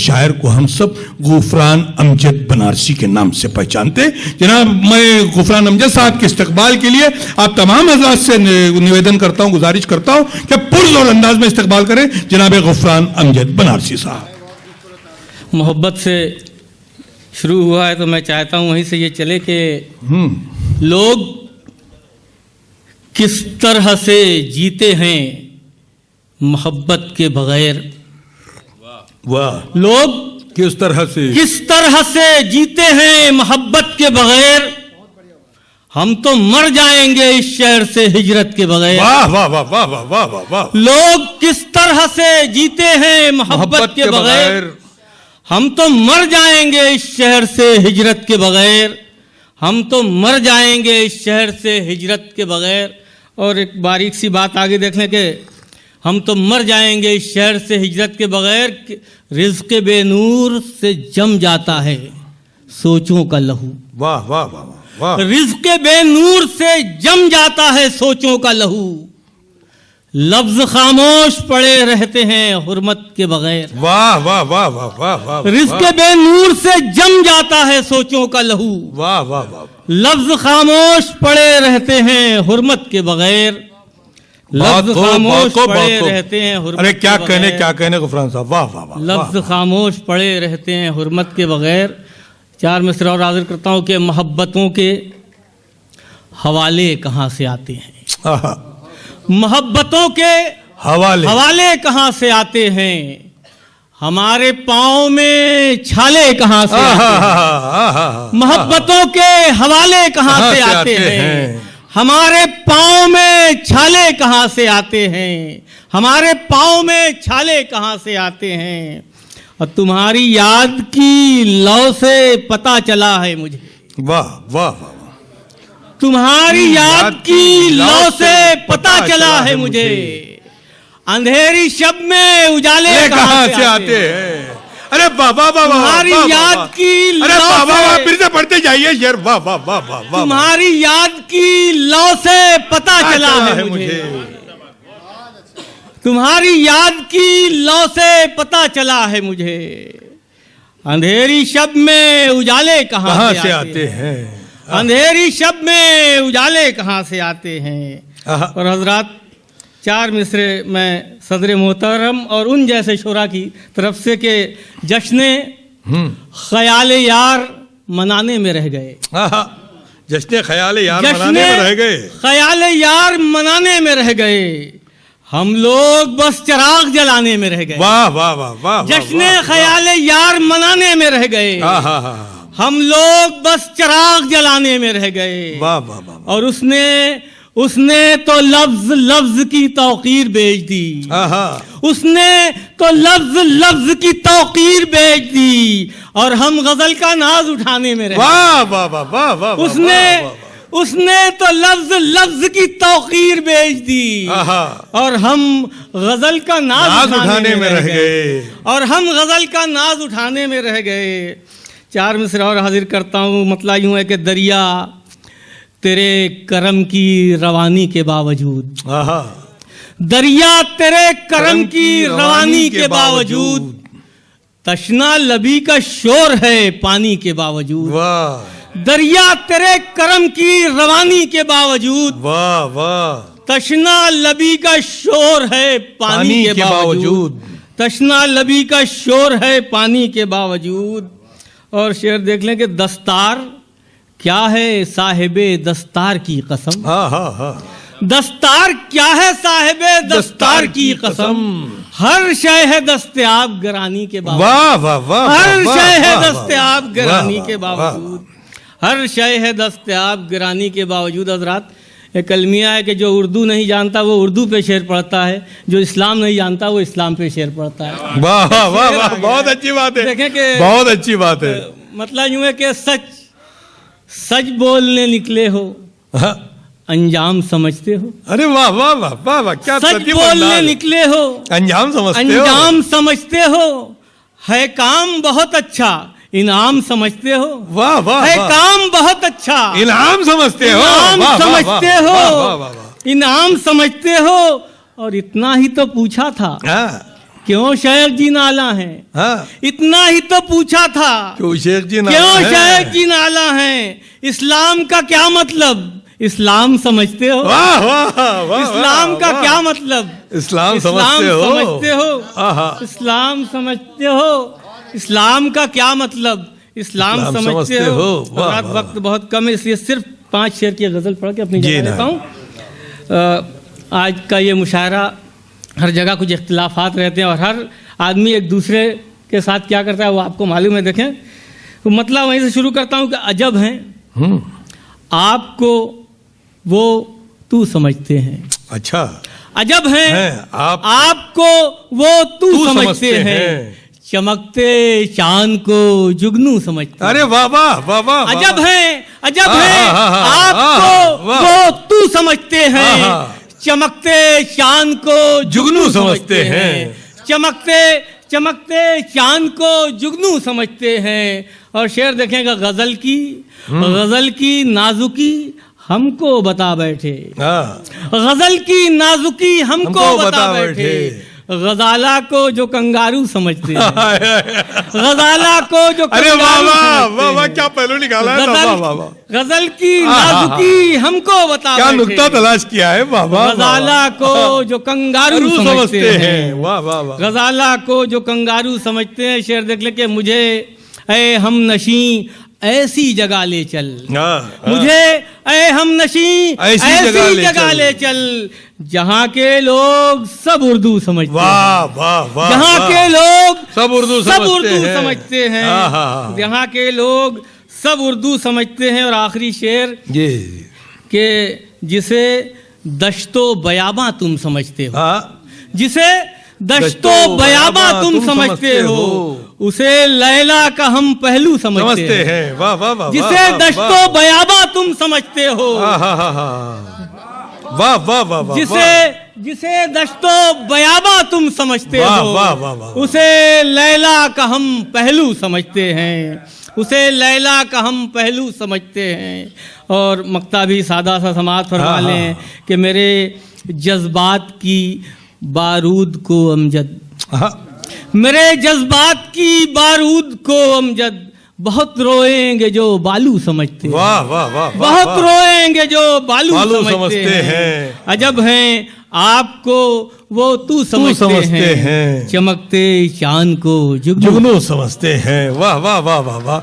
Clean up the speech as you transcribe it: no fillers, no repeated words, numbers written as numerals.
शायर को हम सब गुफरान अमजद बनारसी के नाम से पहचानते हैं। जनाब, मैं गुफरान अमजद साहब के इस्तकबाल के लिए आप तमाम हजरात से निवेदन करता हूं, गुजारिश करता हूं कि पुरज़ोर अंदाज में इस्तकबाल करें जनाब गुफरान अमजद बनारसी साहब। मोहब्बत से शुरू हुआ है तो मैं चाहता हूं वहीं से ये चले कि लोग किस तरह से जीते हैं मोहब्बत के बगैर। वाह, लोग किस तरह से जीते हैं मोहब्बत के बगैर। हम तो मर जाएंगे इस शहर से हिजरत के बगैर। वाह वाह वाह वाह वाह वाह वाह वाह। लोग किस तरह से जीते हैं मोहब्बत के बगैर। हम तो मर जाएंगे इस शहर से हिजरत के बगैर। हम तो मर जाएंगे इस शहर से हिजरत के बगैर। और एक बारीक सी बात आगे देखने के, हम तो मर जाएंगे इस शहर से हिजरत के बगैर। रिज़्क़ बेनूर से जम जाता है सोचों का लहू। वाह वाह वाह वाह। रिज़्क़ बेनूर से जम जाता है सोचों का लहू। लफ्ज खामोश पड़े रहते हैं हुर्मत के बगैर। वाह वाह वाह वाह वाह वाह। रिज़्क़ बेनूर से जम जाता है सोचों का लहू। वाह वाह वाह। लफ्ज खामोश पड़े रहते हैं हुर्मत के बगैर। लफ्ज खामोश पड़े रहते हैं हुर्मत। अरे क्या कहने गुफरान साहब, वाह वाह वाह। लफ्ज खामोश पड़े रहते हैं हुर्मत के बगैर। चार मिसरा और हाजिर करता हूं कि मोहब्बतों के हवाले कहाँ से आते हैं। मोहब्बतों के हवाले कहाँ से आते हैं। हमारे पाँव में छाले कहाँ से आते हैं। मोहब्बतों के हवाले कहाँ से आते हैं। हमारे पाँव में छाले कहाँ से आते हैं। हमारे पाँव में छाले कहाँ से आते हैं। और तुम्हारी याद की लौ से पता चला है मुझे। वाह वाह वाह। तुम्हारी याद की लौ से पता चला है मुझे। अंधेरी शब में उजाले कहाँ से आते हैं। अरे वाह वाह वाह। तुम्हारी याद की लौ से, फिर से पढ़ते जाइए यार। वाह वाह वाह वाह। तुम्हारी याद की लौ से पता चला है मुझे। तुम्हारी याद की लौ से पता चला है मुझे। अंधेरी शब में उजाले कहाँ से आते हैं। अंधेरी शब में उजाले कहाँ से आते हैं। और हजरात, चार मिसरे मैं सदर मोहतरम और उन जैसे शोरा की तरफ से के जश्न ख्याल यार मनाने में रह गए। जश्न ख्याल यार मनाने में रह गए। ख्याल यार मनाने में रह गए। हम लोग बस चिराग जलाने में रह गए। वाह वाह वाह वाह। जश्न ख्याल यार मनाने में रह गए। हम लोग बस चिराग जलाने में रह गए। वाह वाह वाह। और उसने तो लफ्ज की तौकीर बेच दी। उसने तो लफ्ज की तौकीर बेच दी। और हम गजल का नाज उठाने में रहे। वाह वाह वाह वाह वाह। उसने तो लफ्ज की तौकीर बेच दी। और हम गजल का नाज उठाने में रह गए। और हम गजल का नाज उठाने में रह गए। चार मिसरा और हाजिर करता हूँ। मतलब यूं है कि दरिया तेरे करम की रवानी के बावजूद। दरिया तेरे करम की रवानी के बावजूद। तशना लबी का शोर है पानी के बावजूद। दरिया तेरे करम की रवानी के बावजूद। वाह वाह। तशना लबी का शोर है पानी के बावजूद। तशना लबी का शोर है पानी के बावजूद। और शेर देख लें कि दस्तार क्या है साहिबे दस्तार की कसम। दस्तार क्या है साहिबे दस्तार की कसम। हर शय है दस्तयाब गरानी के बावजूद। वाह वाह वाह। हर शय है दस्तयाब गरानी के बावजूद। हर शय है दस्तयाब गरानी के बावजूद। हजरात, एक अलमिया है कि जो उर्दू नहीं जानता वो उर्दू पे शेर पढ़ता है। जो इस्लाम नहीं जानता वो इस्लाम पे शेर पढ़ता है। वाह वाह वाह। बहुत अच्छी बात है। देखें कि बहुत अच्छी बात है। मतलब यूं है कि सच बोलने निकले हो अंजाम समझते हो। अरे वाह वाह वाह वाह वाह। क्या सच बोलने निकले हो अंजाम समझते हो। है काम बहुत अच्छा इनाम समझते हो। वाह वाह। है काम बहुत अच्छा इनाम समझते हो। इनाम समझते हो। और इतना ही तो पूछा था। क्यों शेख जी नाला है? हाँ, इतना ही तो पूछा था, क्यों शेख जी नाला क्यों है? शेख जी नाला है? इस्लाम का क्या मतलब? इस्लाम समझते हो? वाह वाह वाह, इस्लाम का वाह। क्या मतलब? इस्लाम समझते हो? समझते हो? आहा। इस्लाम समझते हो? इस्लाम का क्या मतलब? इस्लाम समझते हो? वाह, रात वाह। वक्त बहुत कम है, इसलिए सिर्फ 5 शेर की गजल पढ़ के अपनी जी जगह ना। लेता हूँ। आज का ये मुशायरा, हर जगह कुछ इख्तिलाफात रहते हैं और हर आदमी एक दूसरे के साथ क्या करता है वो आपको मालूम है। देखें तो मतलब वहीं से शुरू करता हूँ कि अजब हैं आपको वो तू समझते हैं। अच्छा, अजब हैं हैं, आपको वो तू समझते हैं। चमकते चांद को जुगनू समझते हैं। अरे वाह वाह वाह वाह, अजब हैं, अजब हाँ, हैं हाँ, हाँ, हाँ, आपको वाह। वो तू समझते हाँ, हैं। हाँ। चमकते चांद को जुगनू समझते हैं। चमकते चमकते चांद को जुगनू समझते हैं। और शेर देखेंगे गजल की नाजुकी हमको बता बैठे। हाँ, गजल की नाजुकी हमको बता बैठे। गजाला को जो कंगारू समझते हैं। गजाला को जो अरे वाह कंगारू वाह समझते वाह वाह, हैं। क्या पहलू निकाला है, वाह वाह वाह, गजल की हाँ, नाजुकी हमको बता क्या बैठे। नुक्ता तलाश किया है, वाह वाह वाह, गजाला को जो कंगारू वाह, समझते हैं। वाह वाह वाह, गजाला को जो कंगारू समझते हैं। शेर देख ले के मुझे ऐ हम नशी ऐसी जगह ले चल। हाँ, हाँ। मुझे ऐ हम नशी ऐसी जगह ले चल जहाँ के लोग सब उर्दू समझते हैं। वाह वाह वाह, जहाँ वाह। के लोग सब उर्दू समझते हैं। हाँ, हाँ, हाँ। जहाँ के लोग सब उर्दू समझते हैं। और आखिरी शेर जी, के जिसे दश्तो बयाबा तुम समझते हो। हाँ, जिसे दश्तो बयाबा तुम समझते हो उसे लैला का हम पहलू समझते हैं। वाह वाह वाह, जिसे वाह, वाह, दश्तो बयाबा तुम समझते हो। वाह वाह वाह वाह वाह वाह, जिसे दश्तो बयाबा तुम समझते वाह, हो वाह, वाह, वाह। उसे लैला का हम पहलू समझते हैं। उसे लैला का हम पहलू समझते हैं। और मक्ता भी सादा सा समात फरमा हाँ, लें कि मेरे जज्बात की बारूद को अमजद, हाँ। मेरे जज्बात की बारूद को अमजद बहुत रोएंगे जो बालू समझते हैं। वाह वाह वाह, बहुत वाह। रोएंगे जो बालू समझते समझते हैं। हैं। अजब हैं आपको वो तू समझते हैं। चमकते चांद को जुगनू जुगनू समझते हैं। वाह वाह वाह वाह वाह।